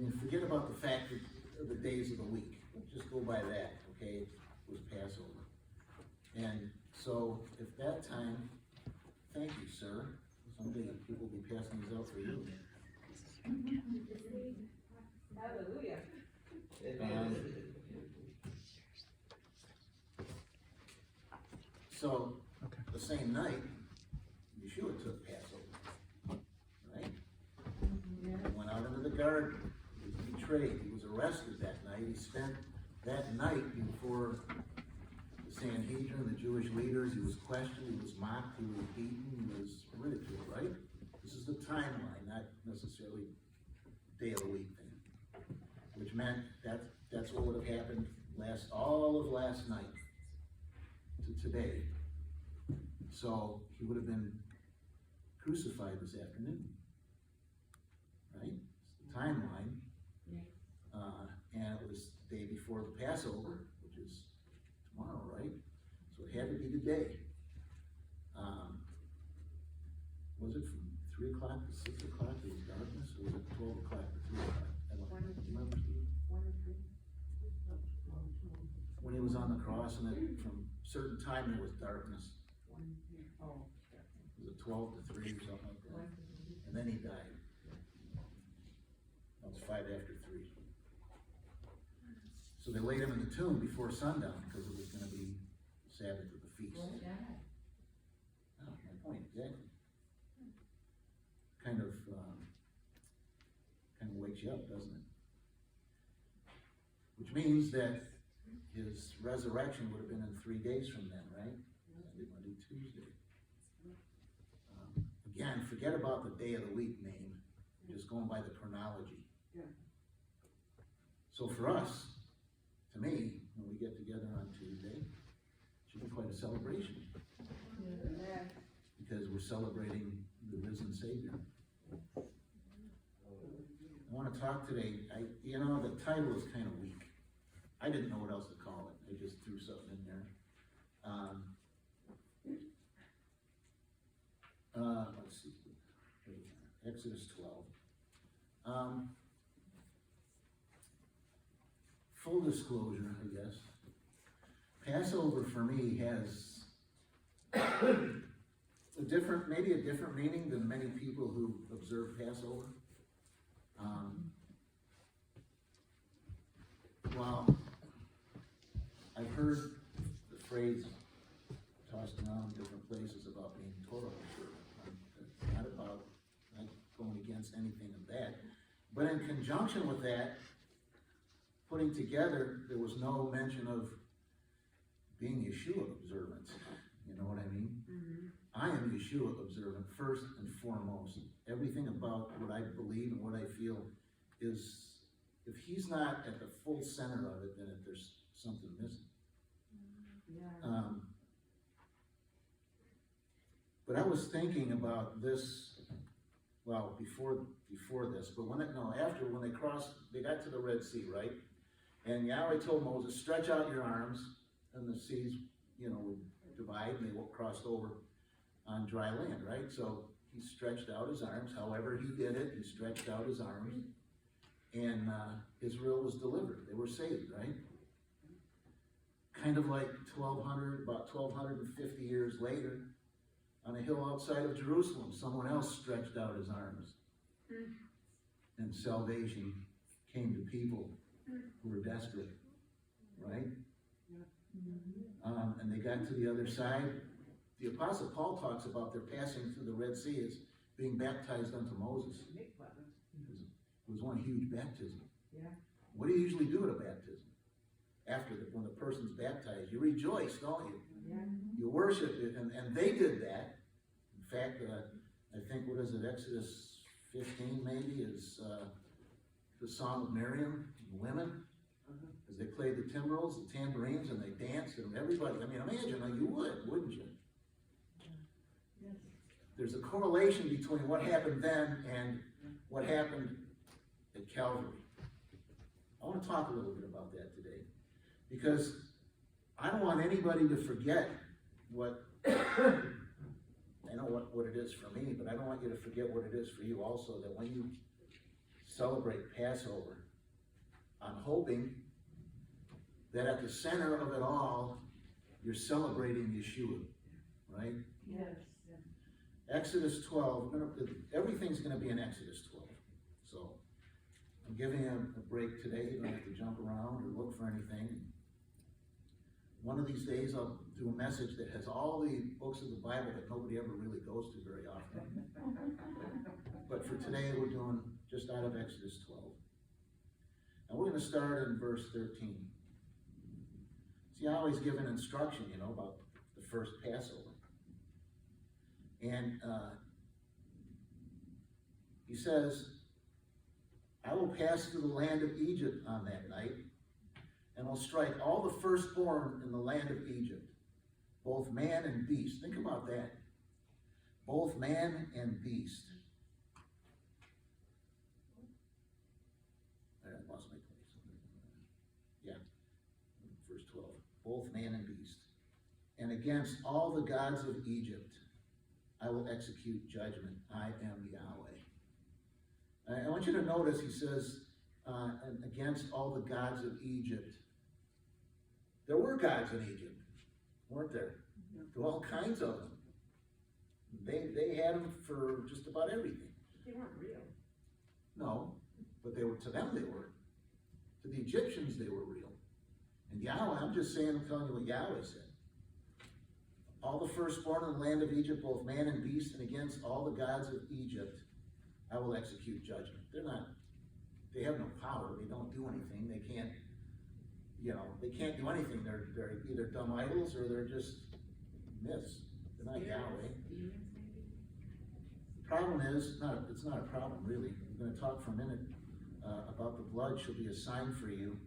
mean, forget about the fact of the days of the week. Just go by that, okay? It was Passover. And so, if that time, thank you, sir. Someday people will be passing these out for you. Hallelujah. So, the same night, Yahshua took Passover, right? He went out into the garden. He was betrayed. He was arrested that night. He spent that night before the Sanhedrin, the Jewish leaders. He was questioned. He was mocked. He was beaten. He was ridiculed, right? This is the timeline, not necessarily day of the week thing. Which meant that's what would have happened all of last night to today. So he would have been crucified this afternoon, right? It's the timeline. And it was the day before the Passover, which is tomorrow, right? So it had to be today. Was it from 3 o'clock to 6 o'clock? It was darkness, or was it 12 o'clock to 3 o'clock? I don't remember, Steve. When he was on the cross, and then from a certain time there was darkness. Was it 12 to 3 or something like that? And then he died. That was 5 after 3. So they laid him in the tomb before sundown because it was going to be Sabbath of the feast. Oh, my point, exactly. Kind of wakes you up, doesn't it? Which means that his resurrection would have been in 3 days from then, right? Monday, Tuesday. Again, forget about the day of the week name. You're just going by the chronology. Yeah. So for us, to me, when we get together on Tuesday, it should be quite a celebration. Yeah. Because we're celebrating the risen Savior. I want to talk today, the title is kind of weak. I didn't know what else to call it. I just threw something in there. Let's see. Exodus 12. Full disclosure, I guess. Passover for me has maybe a different meaning than many people who observe Passover. Well, I've heard the phrase tossed around in different places about being Torah observant. It's not going against anything of that. But in conjunction with that, putting together, there was no mention of being Yahshua observant. You know what I mean? Mm-hmm. I am Yahshua observant first and foremost. Everything about what I believe and what I feel is, if he's not at the full center of it, then there's something missing. Yeah. But I was thinking about this, well, before this, but when they got to the Red Sea, right? And Yahweh told Moses, stretch out your arms, and the seas, would divide, and they crossed over on dry land, right? So he stretched out his arms. However he did it, he stretched out his arms, and Israel was delivered. They were saved, right? Kind of like about 1,250 years later, on a hill outside of Jerusalem, someone else stretched out his arms, and salvation came to people who were desperate, right? And they got to the other side. The Apostle Paul talks about their passing through the Red Sea as being baptized unto Moses. It was one huge baptism. Yeah. What do you usually do at a baptism? When the person's baptized, you rejoice, don't you? Yeah. You worship it, and they did that. In fact, I think, what is it, Exodus 15 maybe, is the Song of Miriam, the women, as they played the timbrels, the tambourines, and they danced, and everybody, imagine, you would, wouldn't you? Yes. There's a correlation between what happened then and what happened at Calvary. I want to talk a little bit about that today, because I don't want anybody to forget what, I know what it is for me, but I don't want you to forget what it is for you also, that when you celebrate Passover, I'm hoping that at the center of it all, you're celebrating Yahshua, right? Yes. Exodus 12, everything's going to be in Exodus 12. So I'm giving you a break today. You don't have to jump around or look for anything. One of these days I'll do a message that has all the books of the Bible that nobody ever really goes to very often. But for today we're doing just out of Exodus 12. And we're going to start in verse 13. See, I always give an instruction, about the first Passover. And he says, I will pass through the land of Egypt on that night, and I'll strike all the firstborn in the land of Egypt, both man and beast. Think about that. Both man and beast. I lost my place. Yeah, verse 12. Both man and beast. And against all the gods of Egypt, I will execute judgment. I am Yahweh. I want you to notice, he says, against all the gods of Egypt. There were gods in Egypt, weren't there? There were all kinds of them. They had them for just about everything. They weren't real. No, but to them they were. To the Egyptians they were real. And Yahweh, I'm telling you what Yahweh said. All the firstborn in the land of Egypt, both man and beast, and against all the gods of Egypt, I will execute judgment. They have no power. They don't do anything. They can't do anything. They're either dumb idols or they're just myths. They're not Yahweh. The problem is, it's not a problem really. We're going to talk for a minute about the blood shall be a sign for you.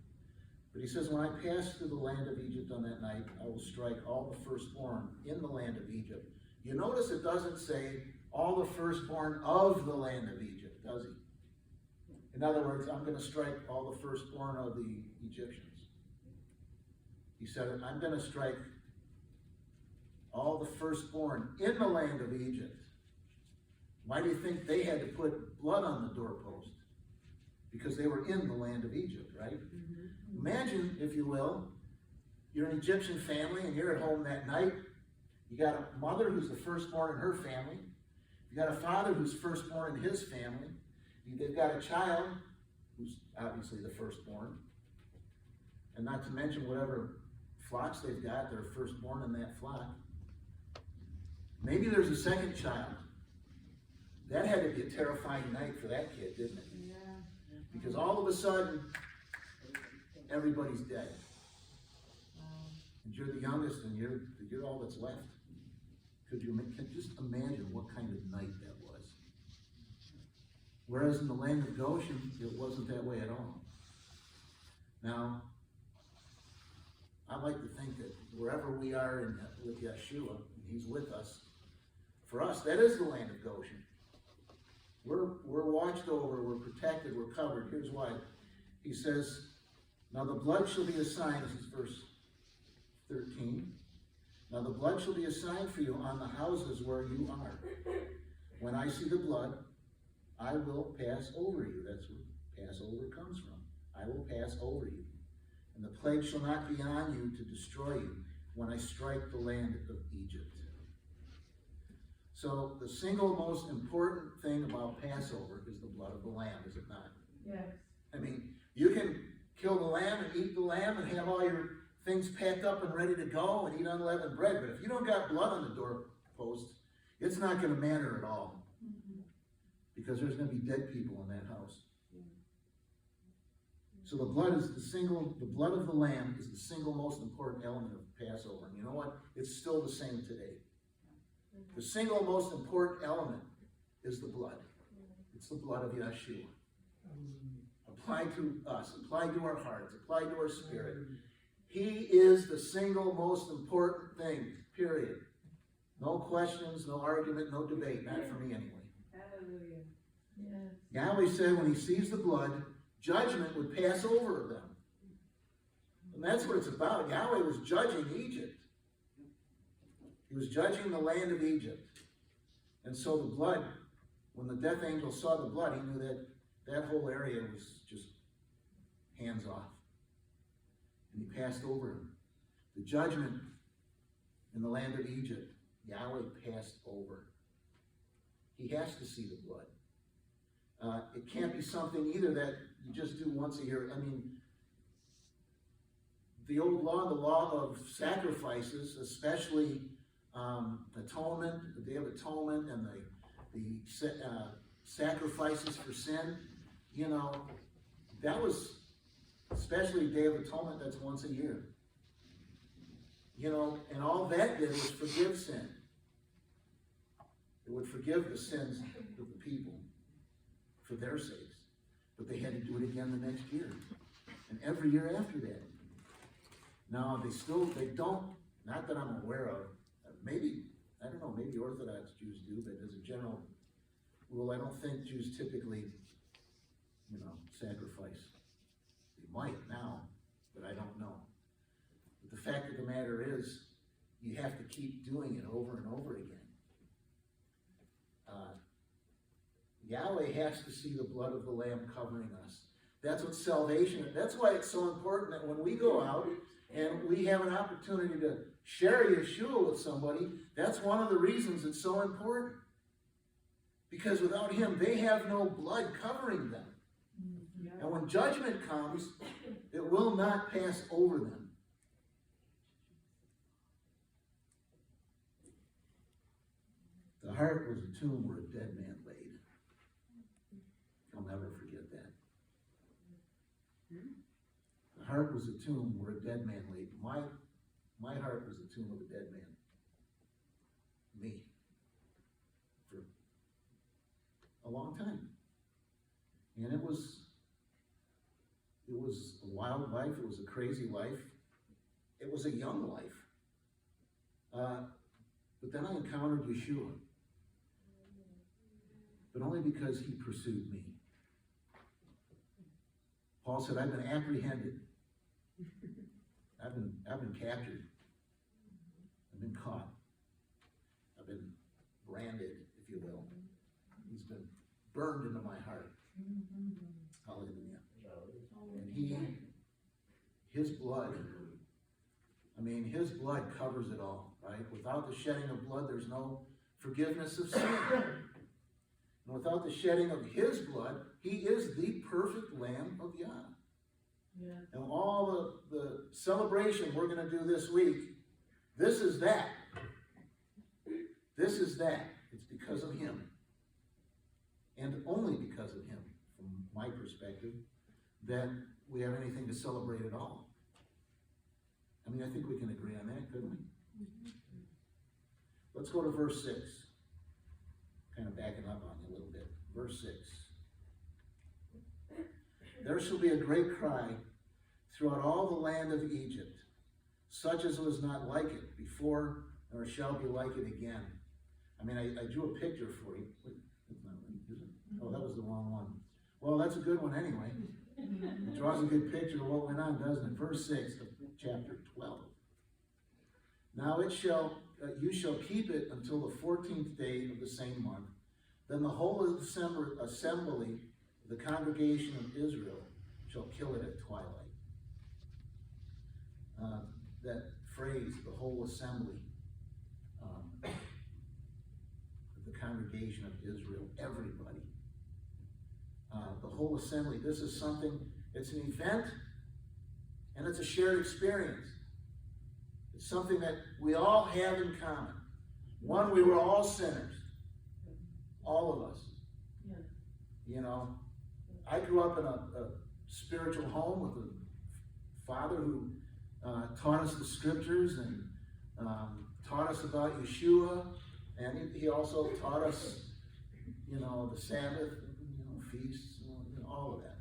But he says, when I pass through the land of Egypt on that night, I will strike all the firstborn in the land of Egypt. You notice it doesn't say all the firstborn of the land of Egypt, does he? In other words, I'm going to strike all the firstborn of the Egyptians. He said, I'm going to strike all the firstborn in the land of Egypt. Why do you think they had to put blood on the doorpost? Because they were in the land of Egypt, right? Mm-hmm. Imagine, if you will, you're an Egyptian family and you're at home that night. You got a mother who's the firstborn in her family. You got a father who's firstborn in his family. They've got a child who's obviously the firstborn. And not to mention whatever flocks they've got, they're firstborn in that flock. Maybe there's a second child. That had to be a terrifying night for that kid, didn't it? Yeah. Because all of a sudden, everybody's dead. And you're the youngest and you're all that's left. Could you just imagine what kind of night that was? Whereas in the land of Goshen, it wasn't that way at all. Now, I like to think that wherever we are with Yahshua, and he's with us, for us, that is the land of Goshen. We're watched over, we're protected, we're covered. Here's why. He says, now the blood shall be a sign, this is verse 13. Now the blood shall be a sign for you on the houses where you are. When I see the blood, I will pass over you. That's where Passover comes from. I will pass over you. And the plague shall not be on you to destroy you when I strike the land of Egypt. So the single most important thing about Passover is the blood of the lamb, is it not? Yes. I mean, you can kill the lamb and eat the lamb and have all your things packed up and ready to go and eat unleavened bread, but if you don't got blood on the doorpost, it's not going to matter at all. Mm-hmm. Because there's going to be dead people in that house. Yeah. So the blood of the lamb is the single most important element of Passover. And you know what? It's still the same today. The single most important element is the blood. It's the blood of Yahshua. Applied to us, applied to our hearts, applied to our spirit. He is the single most important thing, period. No questions, no argument, no debate. Not for me anyway. Hallelujah. Yes. Yahweh said when he sees the blood, judgment would pass over them. And that's what it's about. Yahweh was judging Egypt. He was judging the land of Egypt. And so the blood, when the death angel saw the blood, he knew that that whole area was just hands off. And he passed over him. The judgment in the land of Egypt, Yahweh passed over. He has to see the blood. It can't be something either that you just do once a year. I mean, the old law, the law of sacrifices, especially atonement, the Day of Atonement, and the sacrifices for sin, you know, that was, especially Day of Atonement, that's once a year. You know, and all that did was forgive sin. It would forgive the sins of the people for their sakes. But they had to do it again the next year. And every year after that. Now, they don't, not that I'm aware of, maybe, I don't know, maybe Orthodox Jews do, but as a general rule, I don't think Jews typically, you know, sacrifice. They might now, but I don't know. But the fact of the matter is, you have to keep doing it over and over again. Yahweh has to see the blood of the Lamb covering us. That's what salvation is. That's why it's so important that when we go out and we have an opportunity to share Yahshua with somebody, that's one of the reasons it's so important. Because without him, they have no blood covering them. And when judgment comes, it will not pass over them. The heart was a tomb where a dead man laid. I'll never forget that. The heart was a tomb where a dead man laid. My heart was the tomb of a dead man. Me. For a long time. And it was a wild life. It was a crazy life. It was a young life. But then I encountered Yahshua. But only because he pursued me. Paul said, I've been apprehended. I've been captured. I've been caught. I've been branded, if you will. He's been burned into my heart. Hallelujah. And his blood, his blood covers it all, right? Without the shedding of blood, there's no forgiveness of sin. And without the shedding of his blood, he is the perfect Lamb of Yah. Yeah. And all the celebration we're going to do this week, this is that. This is that. It's because of him. And only because of him, from my perspective, that we have anything to celebrate at all. I think we can agree on that, couldn't we? Let's go to verse 6. Kind of backing up on you a little bit. Verse 6. There shall be a great cry throughout all the land of Egypt, such as was not like it before, nor shall be like it again. I drew a picture for you. Wait, that's not right, is it? Oh, that was the wrong one. Well, that's a good one anyway. It draws a good picture of what went on, doesn't it? Verse 6 of chapter 12. Now you shall keep it until the 14th day of the same month. Then the whole assembly of the congregation of Israel shall kill it at twilight. That phrase, the whole assembly of the congregation of Israel, everybody. The whole assembly, this is something, it's an event, and it's a shared experience. It's something that we all have in common. One, we were all sinners. All of us. Yeah. You know, I grew up in a spiritual home with a father who taught us the scriptures and taught us about Yahshua, and he also taught us, the Sabbath, feasts, all of that.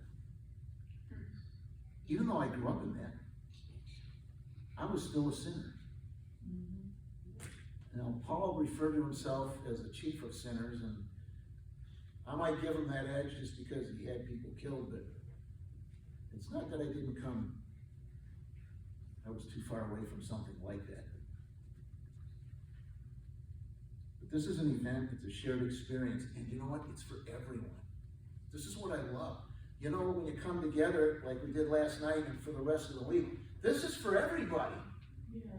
Even though I grew up in that, I was still a sinner. Paul referred to himself as the chief of sinners, and I might give him that edge just because he had people killed, but it's not that I was too far away from something like that. But this is an event, it's a shared experience, and you know what? It's for everyone. This is what I love. You know, when you come together like we did last night and for the rest of the week, this is for everybody. Yeah.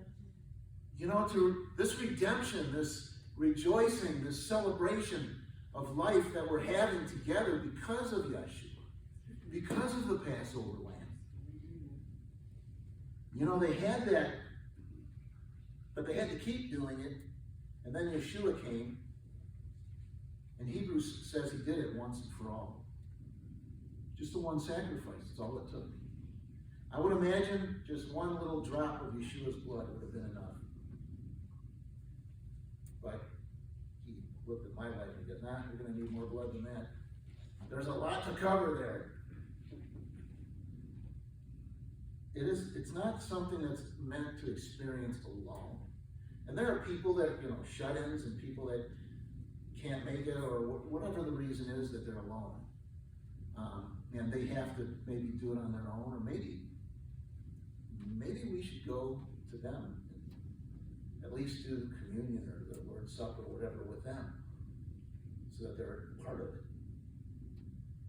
You know, to this redemption, this rejoicing, this celebration of life that we're having together because of Yahshua, because of the Passover lamb. You know, they had that, but they had to keep doing it. And then Yahshua came, and Hebrews says he did it once and for all. Just the one sacrifice, that's all it took. I would imagine just one little drop of Yeshua's blood would have been enough. But he looked at my life and he goes, nah, you're going to need more blood than that. There's a lot to cover there. It's not something that's meant to experience alone. And there are people that, you know, shut-ins and people that can't make it or whatever the reason is that they're alone. And they have to maybe do it on their own, or maybe we should go to them and at least do communion or the Lord's Supper or whatever with them so that they're part of it.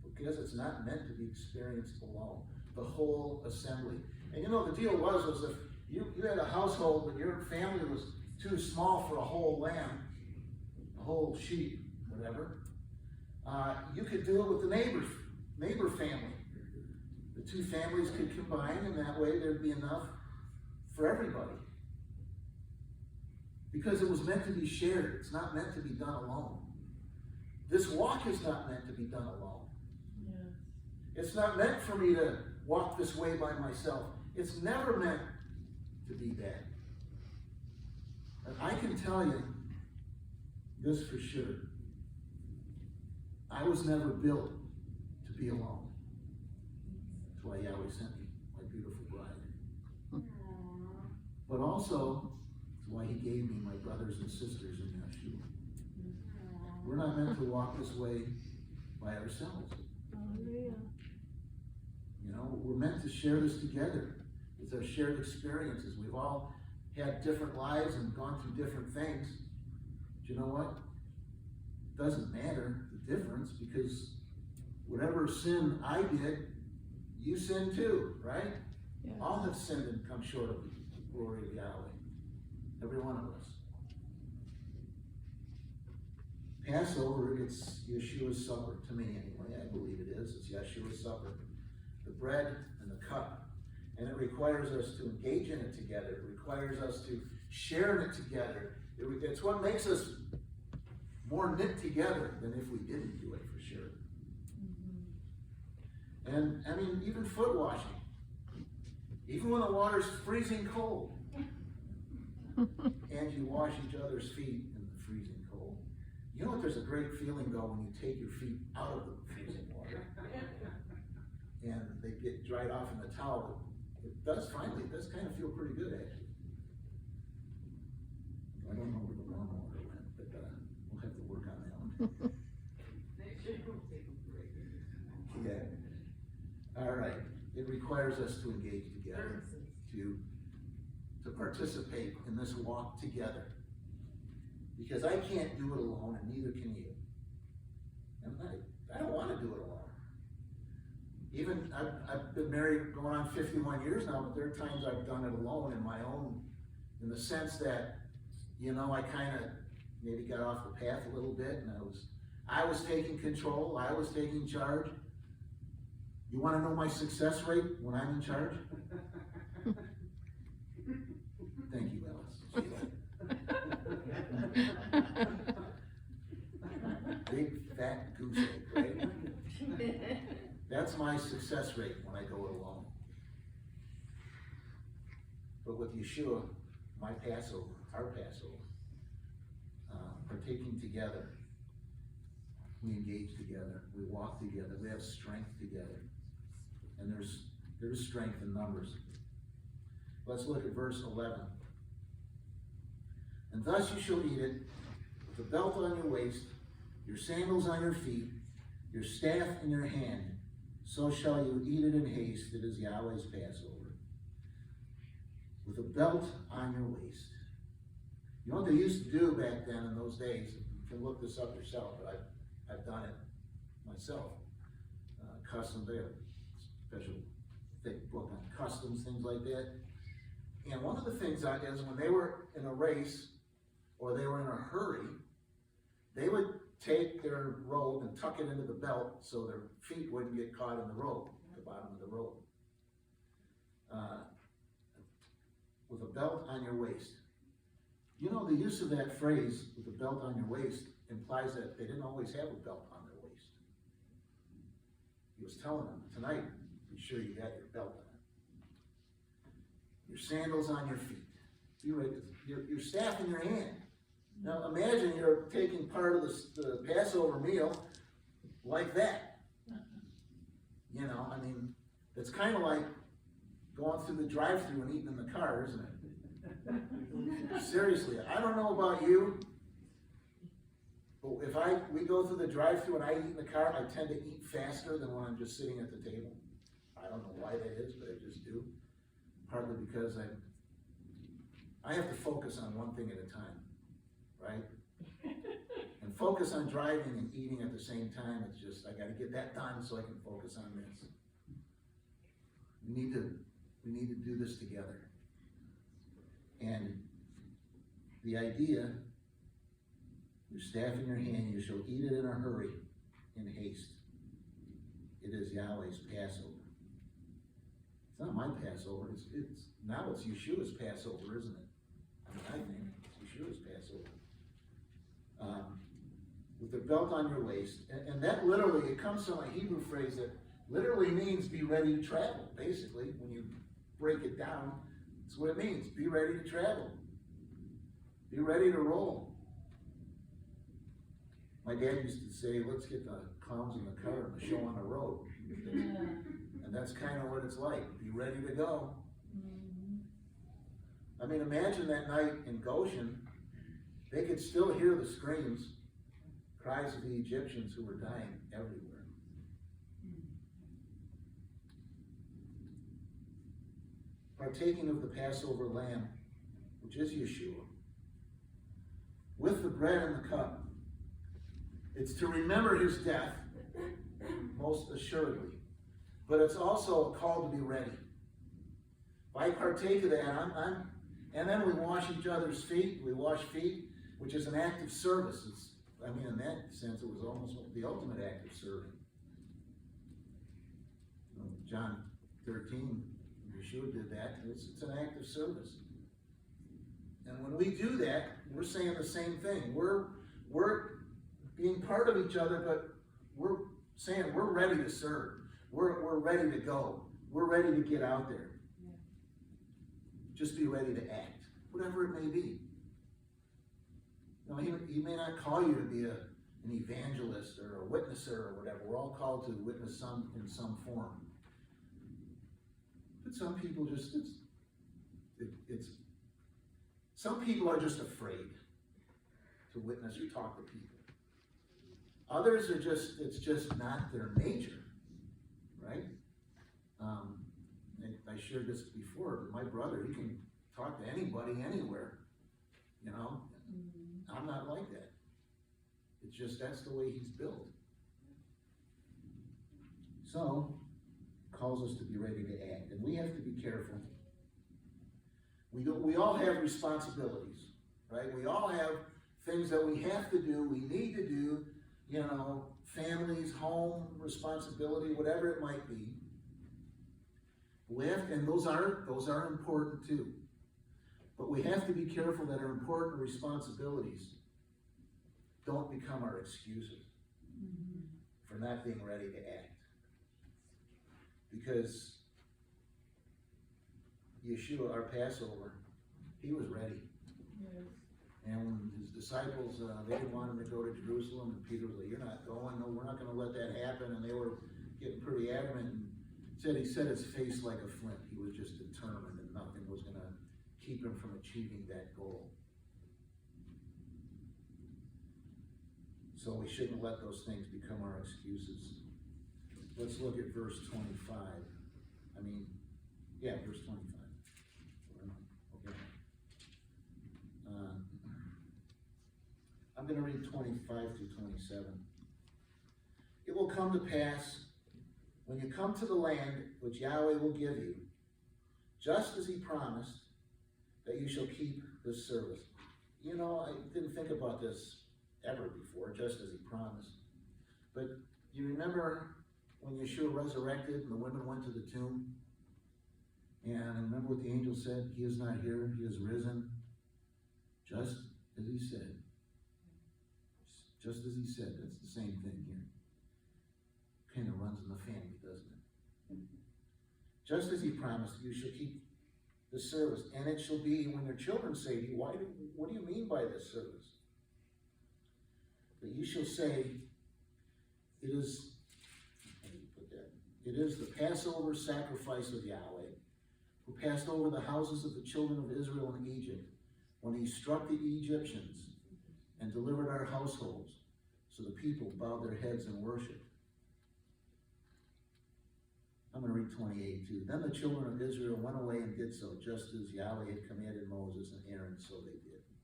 Because it's not meant to be experienced alone. The whole assembly. And you know, the deal was if you had a household but your family was too small for a whole lamb, a whole sheep, whatever, you could do it with the neighbor family. The two families could combine, and that way there'd be enough for everybody. Because it was meant to be shared. It's not meant to be done alone. This walk is not meant to be done alone. Yeah. It's not meant for me to walk this way by myself. It's never meant to be that. And I can tell you this for sure. I was never built to be alone. That's why Yahweh sent me, my beautiful bride. But also, that's why he gave me my brothers and sisters in Yahshua. We're not meant to walk this way by ourselves. You know, we're meant to share this together. It's our shared experiences. We've all had different lives and gone through different things. But you know what? It doesn't matter the difference, because whatever sin I did, you sinned too, right? Yeah. All have sinned and come short of the glory of Yahweh. Every one of us. Passover, it's Yeshua's supper, to me anyway. I believe it is. It's Yeshua's supper. The bread and the cup. And it requires us to engage in it together. It requires us to share in it together. It's what makes us more knit together than if we didn't do it, for sure. Mm-hmm. And I mean, even foot washing. Even when the water's freezing cold. And you wash each other's feet in the freezing cold. You know what? There's a great feeling though when you take your feet out of the freezing water. And they get dried off in the towel. It does kind of feel pretty good, actually. I don't know where the lawnmower went, but we'll have to work on that one. Yeah. All right. It requires us to engage together, to participate in this walk together. Because I can't do it alone, and neither can you. I don't want to do it alone. Even, I've been married going on 51 years now, but there are times I've done it alone in the sense that, you know, I kind of maybe got off the path a little bit, and I was taking control, I was taking charge. You want to know my success rate when I'm in charge? Thank you, Alice. Big fat goose egg, right? That's my success rate when I go it alone. But with Yeshua, my Passover, our Passover, partaking together, we engage together, we walk together, we have strength together. And there's strength in numbers. Let's look at verse 11. And thus you shall eat it, with a belt on your waist, your sandals on your feet, your staff in your hand. So shall you eat it in haste. It is Yahweh's Passover. With a belt on your waist. You know what they used to do back then in those days? You can look this up yourself, but I've done it myself. customs. They have a special thick book on customs, things like that. And one of the things is when they were in a race or they were in a hurry, they would take their robe and tuck it into the belt so their feet wouldn't get caught in the robe, the bottom of the robe. With a belt on your waist. You know, the use of that phrase, with a belt on your waist, implies that they didn't always have a belt on their waist. He was telling them, tonight, be sure you got your belt on. Your sandals on your feet. Be ready. Your staff in your hand. Now imagine you're taking part of the Passover meal like that. You know, I mean, it's kind of like going through the drive-thru and eating in the car, isn't it? Seriously, I don't know about you, but if we go through the drive-thru and I eat in the car, I tend to eat faster than when I'm just sitting at the table. I don't know why that is, but I just do. Partly because I have to focus on one thing at a time, right? And focus on driving and eating at the same time. It's just, I got to get that done so I can focus on this. We need to do this together. And the idea, your staff in your hand, you shall eat it in a hurry, in haste. It is Yahweh's Passover. It's not my Passover, it's Yahshua's Passover, isn't it? I think it's Yahshua's Passover. With the belt on your waist, and that literally, it comes from a Hebrew phrase that literally means be ready to travel, basically. When you break it down, that's what it means, be ready to travel. Be ready to roll. My dad used to say, let's get the clowns in the car and the show on the road. And that's kind of what it's like. Be ready to go. I mean, imagine that night in Goshen, they could still hear the screams, cries of the Egyptians who were dying everywhere. Partaking of the Passover lamb, which is Yahshua, with the bread and the cup, it's to remember his death, most assuredly. But it's also a call to be ready. If I partake of that, and then we wash each other's feet. We wash feet, which is an act of service. In that sense, it was almost the ultimate act of serving. John 13, Yahshua did that. It's an act of service. And when we do that, we're saying the same thing. We're being part of each other, but we're saying we're ready to serve. We're ready to go. We're ready to get out there. Yeah. Just be ready to act, whatever it may be. He may not call you to be an evangelist or a witnesser or whatever. We're all called to witness in some form. But some people some people are just afraid to witness or talk to people. Others are it's just not their nature, right? I shared this before, but my brother, he can talk to anybody, anywhere, you know? I'm not like that. It's just, that's the way he's built. So, calls us to be ready to act, and we have to be careful. We all have responsibilities, right? We all have things that we have to do, we need to do, families, home, responsibility, whatever it might be. And those are important too. But we have to be careful that our important responsibilities don't become our excuses for not being ready to act. Because Yahshua, our Passover, he was ready. Yes. And when his disciples, they didn't want him to go to Jerusalem, and Peter was like, you're not going, no, we're not going to let that happen. And they were getting pretty adamant, and he set his face like a flint. He was just determined that nothing was going to keep him from achieving that goal. So we shouldn't let those things become our excuses. Let's look at verse 25. Verse 25. Okay. I'm going to read 25 through 27. It will come to pass when you come to the land which Yahweh will give you, just as he promised, that you shall keep this service. You know, I didn't think about this ever before, just as he promised. But you remember when Yahshua resurrected and the women went to the tomb? And remember what the angel said? He is not here, he is risen, just as he said. Just as he said. That's the same thing here. Kind of runs in the family, doesn't it? Just as he promised, you shall keep the service. And it shall be when your children say to you, what do you mean by this service? But you shall say, it is the Passover sacrifice of Yahweh, who passed over the houses of the children of Israel in Egypt, when he struck the Egyptians and delivered our households. So the people bowed their heads in worship. I'm going to read 28 too. Then the children of Israel went away and did so, just as Yahweh had commanded Moses and Aaron, so they did. So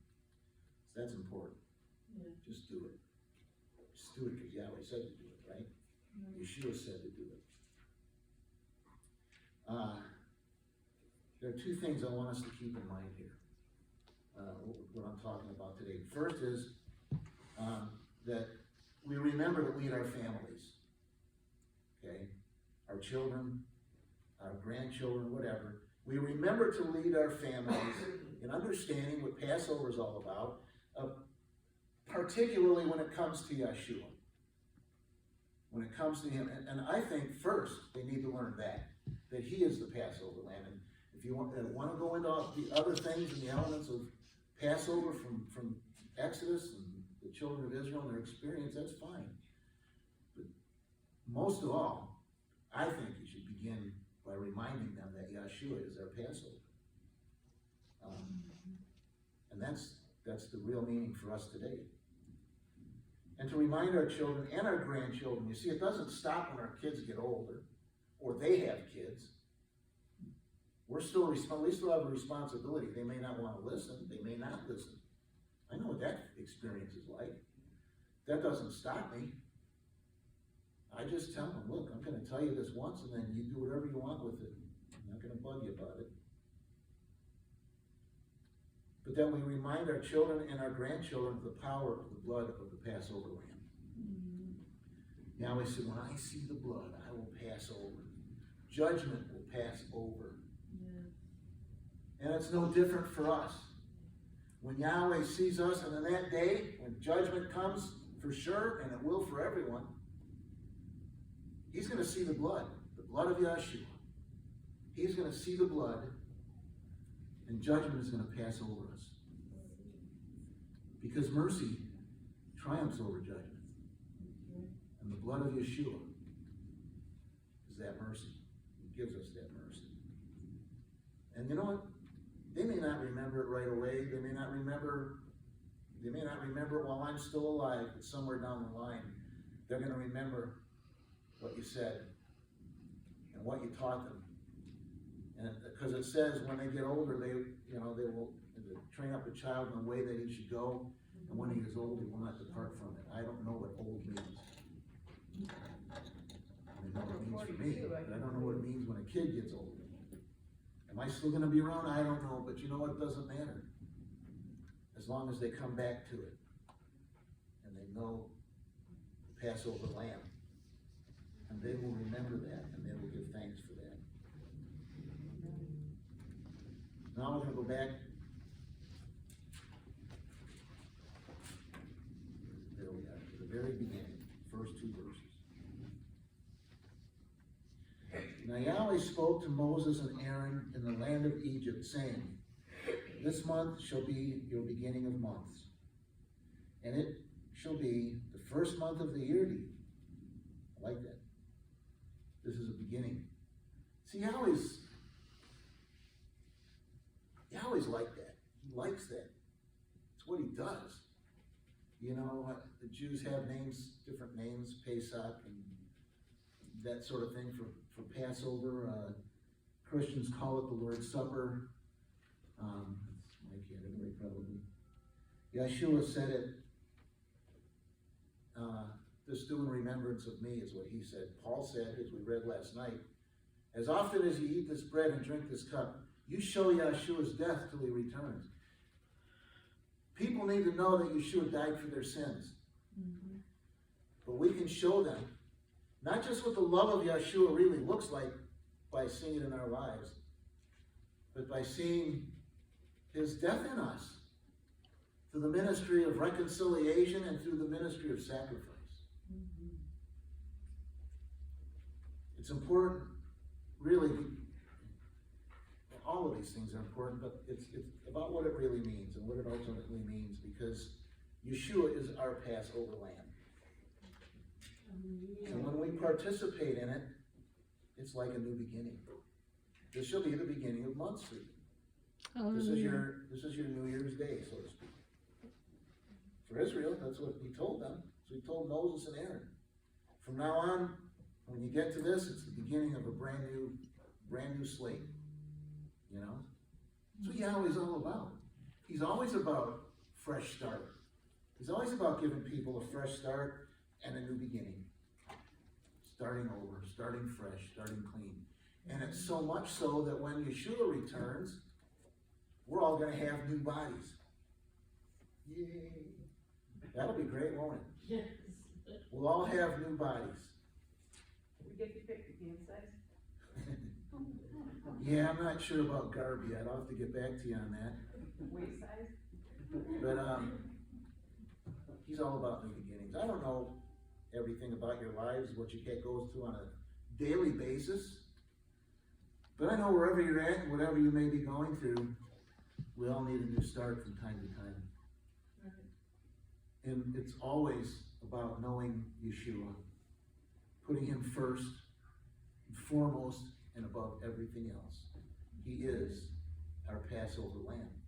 that's important. Yeah. Just do it. Just do it because Yahweh said to do it, right? Yahshua said to do it. There are two things I want us to keep in mind here, what I'm talking about today. First is that we remember to lead our families, okay? Our children, our grandchildren, whatever. We remember to lead our families in understanding what Passover is all about, particularly when it comes to Yahshua. When it comes to him, and I think first they need to learn that he is the Passover lamb. And if you want to go into the other things and the elements of Passover from Exodus and the children of Israel and their experience, that's fine. But most of all, I think you should begin by reminding them that Yahshua is their Passover. And that's the real meaning for us today. And to remind our children and our grandchildren, you see, it doesn't stop when our kids get older or they have kids. We still have a responsibility. They may not want to listen. They may not listen. I know what that experience is like. That doesn't stop me. I just tell them, look, I'm going to tell you this once, and then you do whatever you want with it. I'm not going to bug you about it. But then we remind our children and our grandchildren of the power of the blood of the Passover lamb. Now we say, when I see the blood, I will pass over. Judgment will pass over. Yeah. And it's no different for us. When Yahweh sees us, and in that day, when judgment comes for sure, and it will for everyone, he's going to see the blood of Yahshua. He's going to see the blood, and judgment is going to pass over us. Because mercy triumphs over judgment. And the blood of Yahshua is that mercy. He gives us that mercy. And you know what? They may not remember it right away. They may not remember it while I'm still alive, but somewhere down the line, they're going to remember what you said and what you taught them. And because it says when they get older, they will train up a child in the way that he should go, and when he is old, he will not depart from it. I don't know what old means. I know what it means for me, but I don't know what it means when a kid gets older. Am I still going to be around? I don't know, but you know what? It doesn't matter. As long as they come back to it, and they know the Passover lamb, and they will remember that, and they will give thanks for that. Now we're going to go back. There we are, to the very beginning, first two verses. Now Yahweh spoke to Moses and Aaron in the land of Egypt, saying, this month shall be your beginning of months, and it shall be the first month of the year to you. I like that. This is a beginning. See, Yahweh's like that. He likes that. It's what he does. You know, the Jews have names, different names, Pesach and that sort of thing for Passover. Christians call it the Lord's Supper. My category probably. Yahshua said it This do in remembrance of me, is what he said. Paul said, as we read last night, as often as you eat this bread and drink this cup, you show Yahshua's death till he returns. People need to know that Yahshua died for their sins. Mm-hmm. But we can show them, not just what the love of Yahshua really looks like by seeing it in our lives, but by seeing his death in us through the ministry of reconciliation and through the ministry of sacrifice. Mm-hmm. It's important, really. All of these things are important, but it's about what it really means and what it ultimately means, because Yahshua is our Passover lamb. And when we participate in it, it's like a new beginning. This shall be the beginning of months for you. This is your New Year's Day, so to speak. For Israel, that's what he told them. So he told Moses and Aaron. From now on, when you get to this, it's the beginning of a brand new slate. You know? That's what Yahweh's all about. He's always about fresh start. He's always about giving people a fresh start and a new beginning. Starting over, starting fresh, starting clean. And it's so much so that when Yahshua returns, we're all going to have new bodies. Yay! That'll be great, won't it? Yes. We'll all have new bodies. We get to pick the game size? Yeah, I'm not sure about Garb yet. I'll have to get back to you on that. Waist size? But he's all about new beginnings. I don't know everything about your lives, what your cat goes through on a daily basis. But I know wherever you're at, whatever you may be going through, we all need a new start from time to time. And it's always about knowing Yahshua, putting him first, and foremost, and above everything else. He is our Passover lamb.